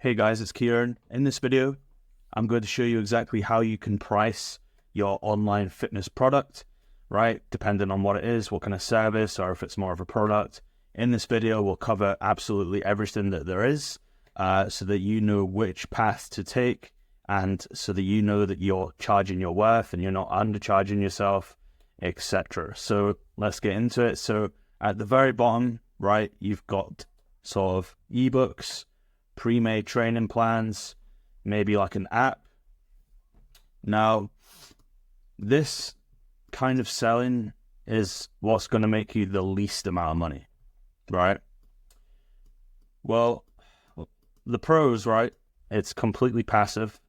Hey guys, it's Kieran. In this video, I'm going to show you exactly how you can price your online fitness product, right? Depending on what it is, what kind of service, or if it's more of a product. In this video, we'll cover absolutely everything that there is, so that you know which path to take, and so that you know that you're charging your worth and you're not undercharging yourself, etc. So let's get into it. So at the very bottom, right, you've got sort of ebooks, pre-made training plans, maybe like an app. Now, this kind of selling is what's going to make you the least amount of money, right? Well, the pros, right? It's completely passive.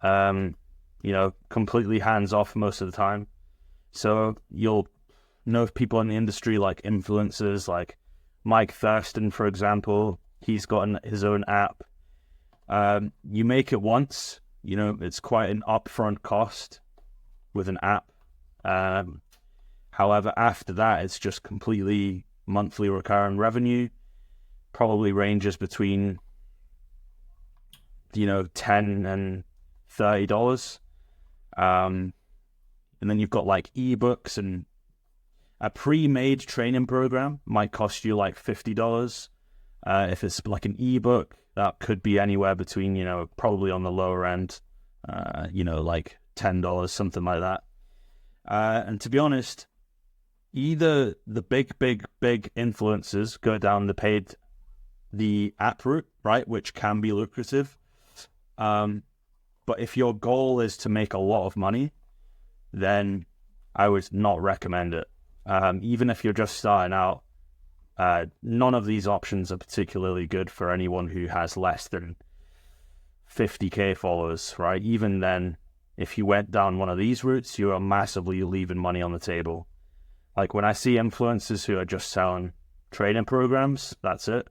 Completely hands off most of the time. So you'll know people in the industry like influencers, like Mike Thurston, for example. He's got his own app. You make it once, it's quite an upfront cost with an app. However, after that, it's just completely monthly recurring revenue. Probably ranges between, $10 and $30. And then you've got like ebooks, and a pre-made training program might cost you like $50. If it's like an ebook, that could be anywhere between, probably on the lower end, like $10, something like that. And to be honest, either the big influencers go down the app route, right, which can be lucrative. But if your goal is to make a lot of money, then I would not recommend it. Even if you're just starting out, none of these options are particularly good for anyone who has less than 50k followers, right? Even then, if you went down one of these routes, you are massively leaving money on the table. Like when I see influencers who are just selling training programs, that's it.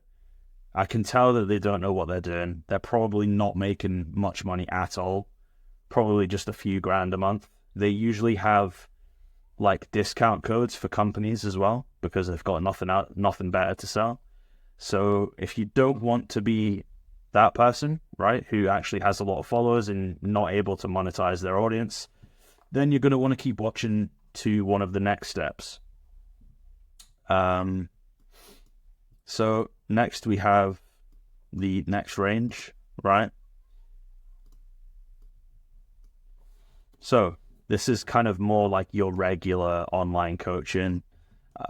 I can tell that they don't know what they're doing. They're probably not making much money at all. Probably just a few grand a month. They usually have like discount codes for companies as well, because they've got nothing better to sell. So if you don't want to be that person, right, who actually has a lot of followers and not able to monetize their audience, then you're going to want to keep watching to one of the next steps. So next we have the next range, right? So this is kind of more like your regular online coaching,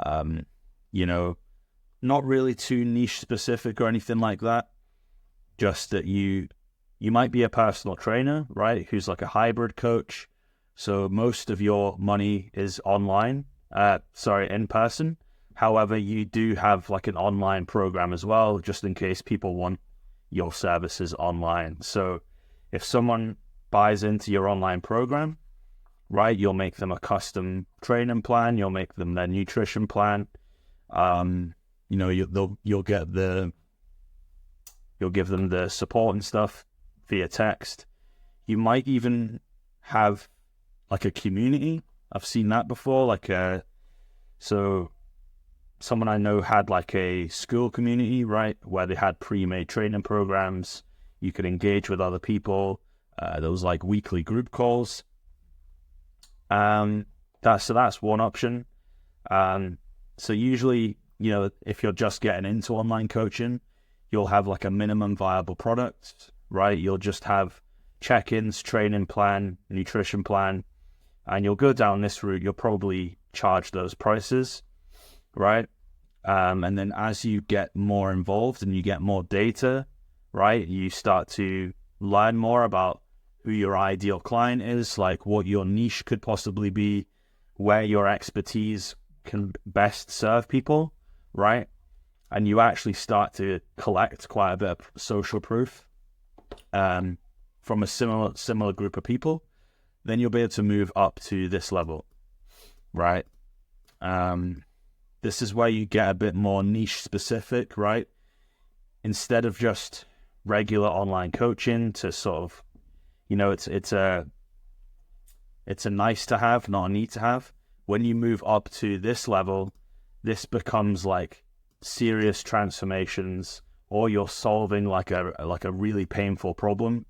not really too niche specific or anything like that. Just that you might be a personal trainer, right, who's like a hybrid coach. So most of your money is in person. However, you do have like an online program as well, just in case people want your services online. So if someone buys into your online program, right, you'll make them a custom training plan, you'll make them their nutrition plan. You'll give them the support and stuff via text. You might even have like a community. I've seen that before. So someone I know had like a school community, right, where they had pre-made training programs. You could engage with other people. There was like weekly group calls. That's one option. So usually, if you're just getting into online coaching, you'll have like a minimum viable product, right? You'll just have check-ins, training plan, nutrition plan, and you'll go down this route. You'll probably charge those prices, right? And then as you get more involved and you get more data, right, you start to learn more about who your ideal client is, like what your niche could possibly be, where your expertise can best serve people, right? And you actually start to collect quite a bit of social proof from a similar group of people. Then you'll be able to move up to this level, right? This is where you get a bit more niche specific, right? Instead of just regular online coaching to sort of, it's a nice to have, not a need to have. When you move up to this level, this becomes like serious transformations or you're solving like a really painful problem.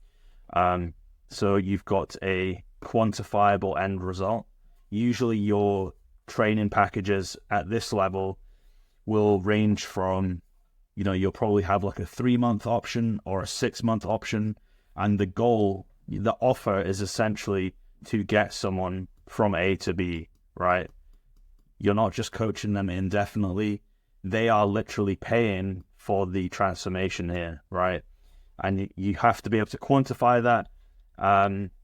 So you've got a quantifiable end result. Usually your training packages at this level will range from, you'll probably have like a 3-month option or a 6-month option. And the goal, the offer is essentially to get someone from A to B, right? You're not just coaching them indefinitely. They are literally paying for the transformation here, right? And you have to be able to quantify that.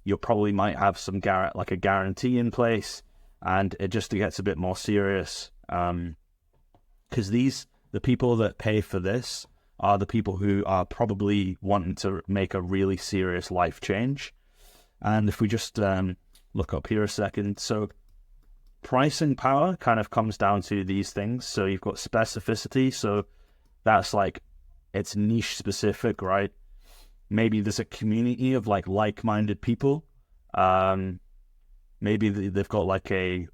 You probably might have some like a guarantee in place, and it just gets a bit more serious. Because the people that pay for this are the people who are probably wanting to make a really serious life change. And if we just look up here a second, so pricing power kind of comes down to these things. So you've got specificity, so that's like it's niche specific, right? Maybe there's a community of like-minded people. Maybe they've got like a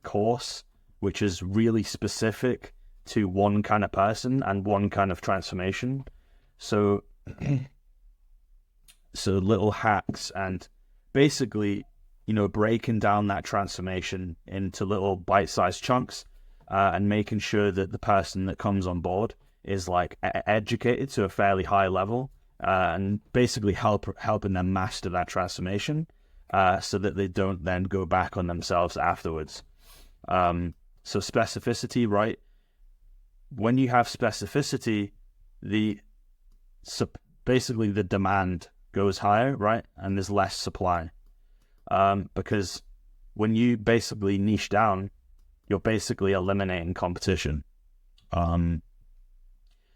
course which is really specific to one kind of person and one kind of transformation. So little hacks and basically, breaking down that transformation into little bite-sized chunks and making sure that the person that comes on board is like educated to a fairly high level and basically helping them master that transformation so that they don't then go back on themselves afterwards. So specificity, right? When you have specificity, basically the demand goes higher, right? And there's less supply. Because when you basically niche down, you're basically eliminating competition.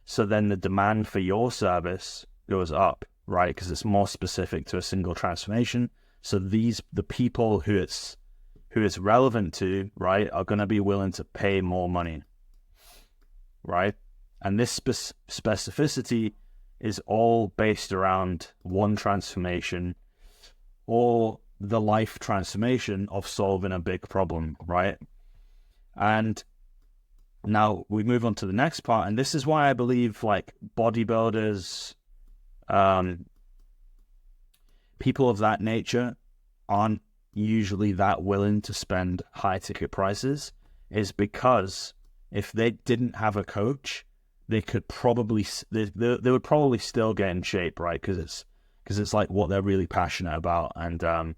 So then the demand for your service goes up, right? Because it's more specific to a single transformation. So the people who it's relevant to, right, are going to be willing to pay more money, right? And this specificity is all based around one transformation or the life transformation of solving a big problem, right? And now we move on to the next part, and this is why I believe like bodybuilders, people of that nature aren't usually that willing to spend high ticket prices, is because if they didn't have a coach, they could probably they would probably still get in shape, right? Because it's like what they're really passionate about, and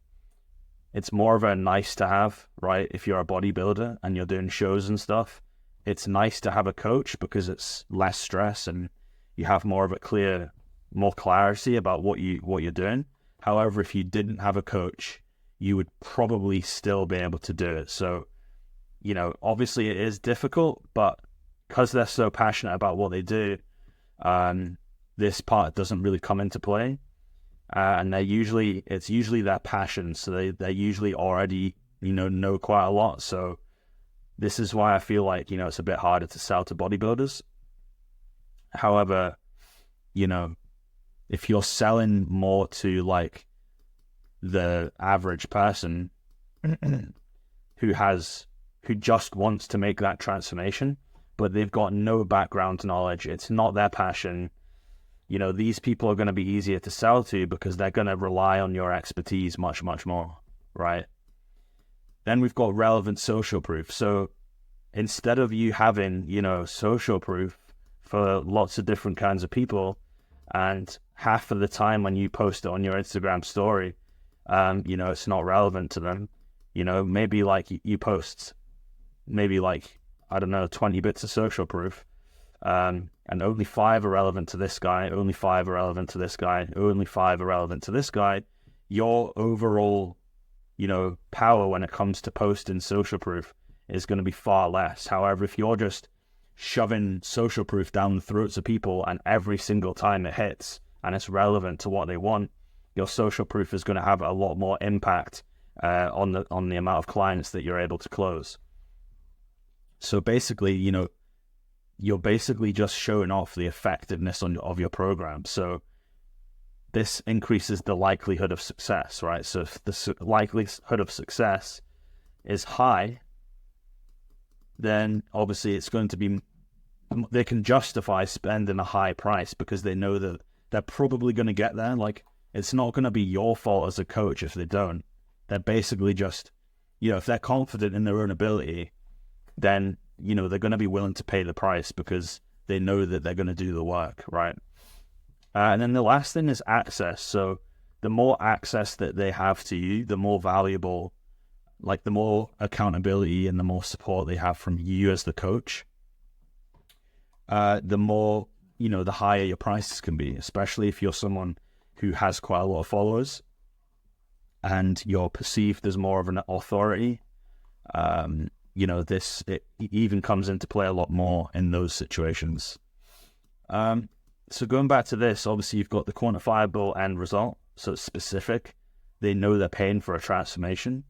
it's more of a nice to have, right? If you're a bodybuilder and you're doing shows and stuff, it's nice to have a coach because it's less stress and you have more clarity about what you're doing. However, if you didn't have a coach, you would probably still be able to do it. So, obviously it is difficult, but because they're so passionate about what they do, this part doesn't really come into play. And it's usually their passion. So they're usually already, know quite a lot. So this is why I feel like, it's a bit harder to sell to bodybuilders. However, if you're selling more to like the average person who just wants to make that transformation, but they've got no background knowledge, it's not their passion, these people are going to be easier to sell to because they're going to rely on your expertise much, much more, right? Then we've got relevant social proof. So instead of you having, social proof for lots of different kinds of people, and half of the time when you post it on your Instagram story, it's not relevant to them. Maybe like you post maybe like, I don't know, 20 bits of social proof, and only 5 are relevant to this guy, only 5 are relevant to this guy, only 5 are relevant to this guy. Your overall, power when it comes to posting social proof is going to be far less. However, if you're just shoving social proof down the throats of people and every single time it hits and it's relevant to what they want, your social proof is going to have a lot more impact on the amount of clients that you're able to close. So basically, you're basically just showing off the effectiveness of your program. So this increases the likelihood of success, right? So if the likelihood of success is high, then obviously it's going to be they can justify spending a high price because they know that they're probably going to get there. Like, it's not going to be your fault as a coach if they don't. They're basically just, if they're confident in their own ability, then, they're going to be willing to pay the price because they know that they're going to do the work, right? And then the last thing is access. So the more access that they have to you, the more valuable, like the more accountability and the more support they have from you as the coach, the more, the higher your prices can be, especially if you're someone who has quite a lot of followers and you're perceived as more of an authority. It even comes into play a lot more in those situations. So going back to this, obviously you've got the quantifiable end result. So it's specific. They know they're paying for a transformation.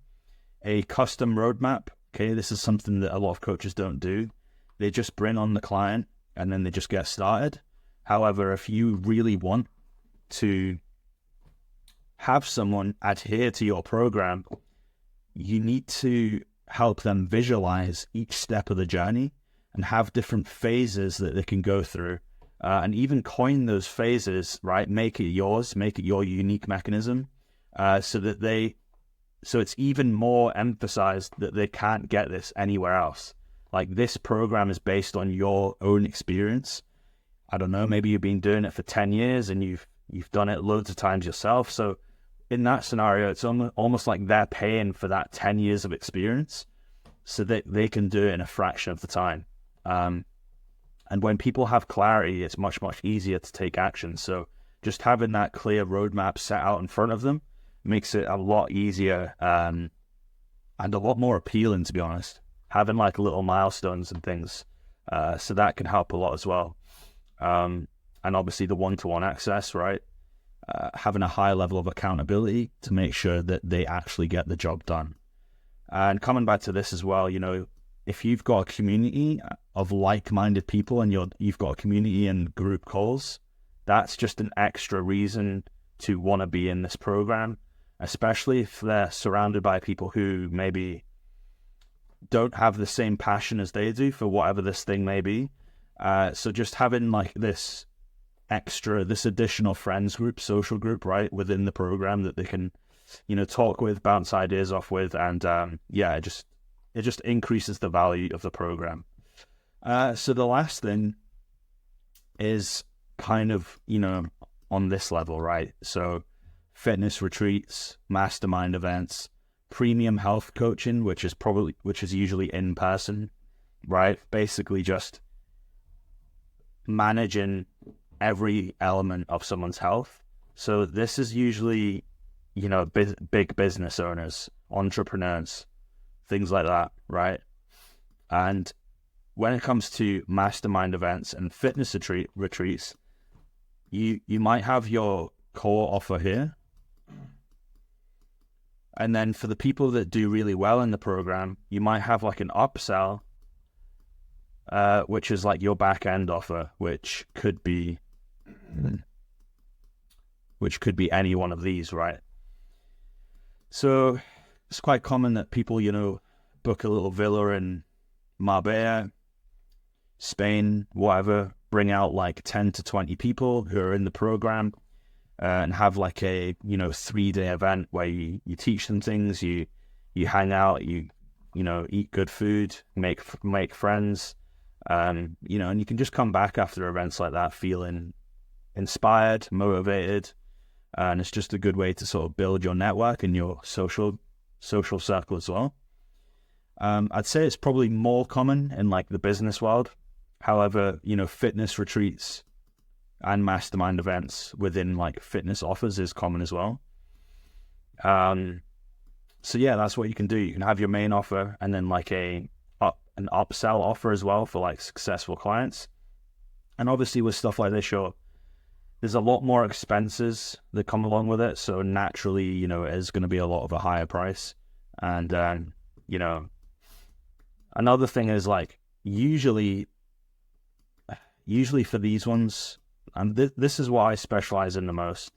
A custom roadmap. Okay, this is something that a lot of coaches don't do. They just bring on the client and then they just get started. However, if you really want to have someone adhere to your program, you need to help them visualize each step of the journey and have different phases that they can go through, and even coin those phases, right? Make it yours, make it your unique mechanism, so it's even more emphasized that they can't get this anywhere else. Like, this program is based on your own experience. I don't know, maybe you've been doing it for 10 years and you've done it loads of times yourself. So in that scenario, it's almost like they're paying for that 10 years of experience so that they can do it in a fraction of the time. And when people have clarity, it's much, much easier to take action. So just having that clear roadmap set out in front of them makes it a lot easier, and a lot more appealing, to be honest. Having like little milestones and things, so that can help a lot as well. And obviously the one-to-one access, right? Having a high level of accountability to make sure that they actually get the job done. And coming back to this as well, if you've got a community of like-minded people and you've got a community and group calls, that's just an extra reason to want to be in this program, especially if they're surrounded by people who maybe don't have the same passion as they do for whatever this thing may be. So just having like this additional friends group, social group, right, within the program that they can, talk with, bounce ideas off with, and it just increases the value of the program. So the last thing is kind of, on this level, right? So fitness retreats, mastermind events, premium health coaching, which is usually in person, right? Basically just managing every element of someone's health. So this is usually, big business owners, entrepreneurs, things like that, right? And when it comes to mastermind events and fitness retreats, you might have your core offer here. And then for the people that do really well in the program, you might have like an upsell, which is like your back end offer, which could be any one of these, right? So it's quite common that people, book a little villa in Marbella, Spain, whatever, bring out like 10 to 20 people who are in the program, and have like a 3-day event where you teach them things, you hang out, you eat good food, make friends, and you can just come back after events like that feeling inspired, motivated, and it's just a good way to sort of build your network and your social circle as well. I'd say it's probably more common in like the business world. However, fitness retreats and mastermind events within like fitness offers is common as well. So yeah, that's what you can do. You can have your main offer and then like an upsell offer as well for like successful clients. And obviously with stuff like this, sure, there's a lot more expenses that come along with it. So naturally, it is going to be a lot of a higher price. And, another thing is like, usually for these ones, and this is what I specialize in the most,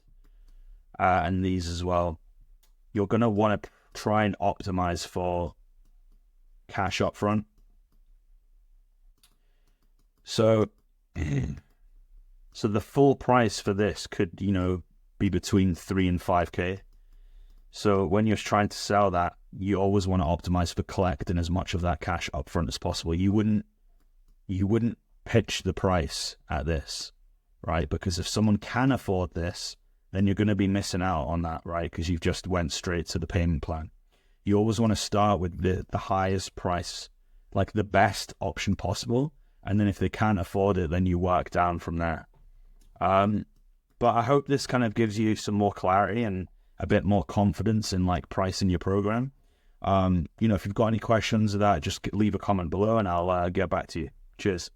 and these as well, you're going to want to try and optimize for cash up front. So, so the full price for this could, be between 3 and 5K. So when you're trying to sell that, you always want to optimize for collecting as much of that cash upfront as possible. You wouldn't pitch the price at this, right? Because if someone can afford this, then you're going to be missing out on that, right? Because you've just went straight to the payment plan. You always want to start with the highest price, like the best option possible. And then if they can't afford it, then you work down from there. But I hope this kind of gives you some more clarity and a bit more confidence in like pricing your program. If you've got any questions of that, just leave a comment below and I'll get back to you. Cheers.